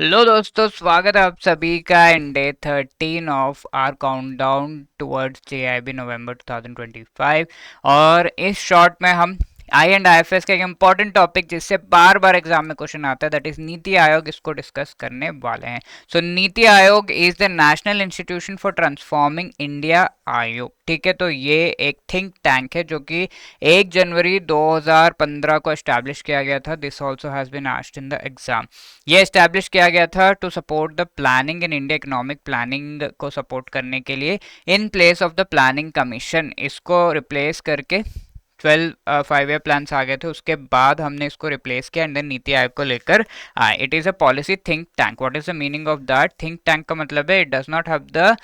Hello दोस्तों, स्वागत है आप सभी का in day 13 of our countdown towards JIB November 2025। और इस शॉर्ट में हम आई एंड आईएफएस का एक इम्पॉर्टेंट टॉपिक जिससे बार बार एग्जाम में क्वेश्चन आता है, दैट इज नीति आयोग, इसको डिस्कस करने वाले हैं। सो NITI Aayog is the national institution for transforming India आयोग। ठीक है, तो ये एक थिंक टैंक है जो कि 1 जनवरी 2015 को एस्टैब्लिश किया गया था। This also has been asked in the exam. ये एस्टैब्लिश किया गया था to support the planning in India, economic planning को सपोर्ट करने के लिए, in place of the planning commission. इसको रिप्लेस करके 12 5 ईयर प्लान्स आ गए थे, उसके बाद हमने इसको रिप्लेस किया एंड देन नीति आयोग को लेकर आए। It is a policy think tank. What is the meaning of that? Think tank का मतलब है it does not have the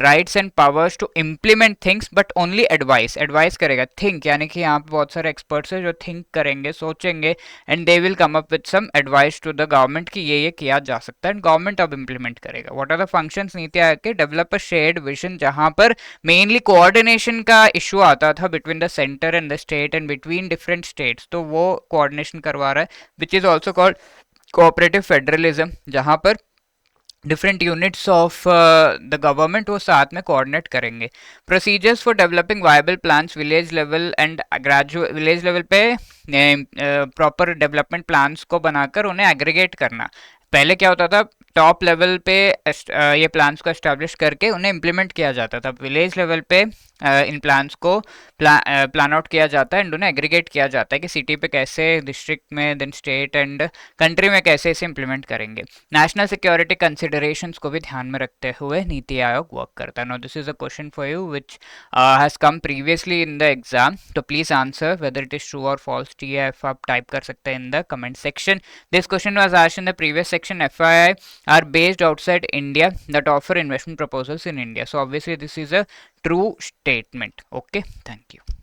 rights and powers to implement things but only advice. Advice करेगा, think यानी कि यहाँ पे बहुत सारे एक्सपर्ट्स हैं जो थिंक करेंगे, सोचेंगे and they will come up with some advice to the government कि ये किया जा सकता है एंड गवर्नमेंट अब इम्प्लीमेंट करेगा। What are the functions Niti Aayog के? डेवलप अ शेयर्ड विजन, जहां पर मेनली कोऑर्डिनेशन का इशू आता था between the centre and the state and between different states, तो वो कोऑर्डिनेशन करवा रहा है, which is also called cooperative federalism, जहां पर different units of the government वो साथ में कोऑर्डिनेट करेंगे। Procedures for developing viable plans village level and graduate, village level पे प्रॉपर डेवलपमेंट प्लान्स को बनाकर उन्हें एग्रीगेट करना। पहले क्या होता था, टॉप लेवल पे ये प्लान्स को एस्टेब्लिश करके उन्हें इम्प्लीमेंट किया जाता था। विलेज लेवल पे इन प्लान्स को प्लान आउट किया जाता है एंड उन्हें एग्रीगेट किया जाता है कि सिटी पे कैसे, डिस्ट्रिक्ट में, देन स्टेट एंड कंट्री में कैसे इसे इम्प्लीमेंट करेंगे। नेशनल सिक्योरिटी कंसिडरेशंस को भी ध्यान में रखते हुए नीति आयोग वर्क करता है। Now this is a question for you which has come previously in the exam, तो please answer whether it is true और फॉल्स। टीएफ आप टाइप कर सकते हैं in the comment section. This question was asked in the previous section. FII are based outside India that offer investment proposals in India. So obviously this is a true statement. Okay, thank you.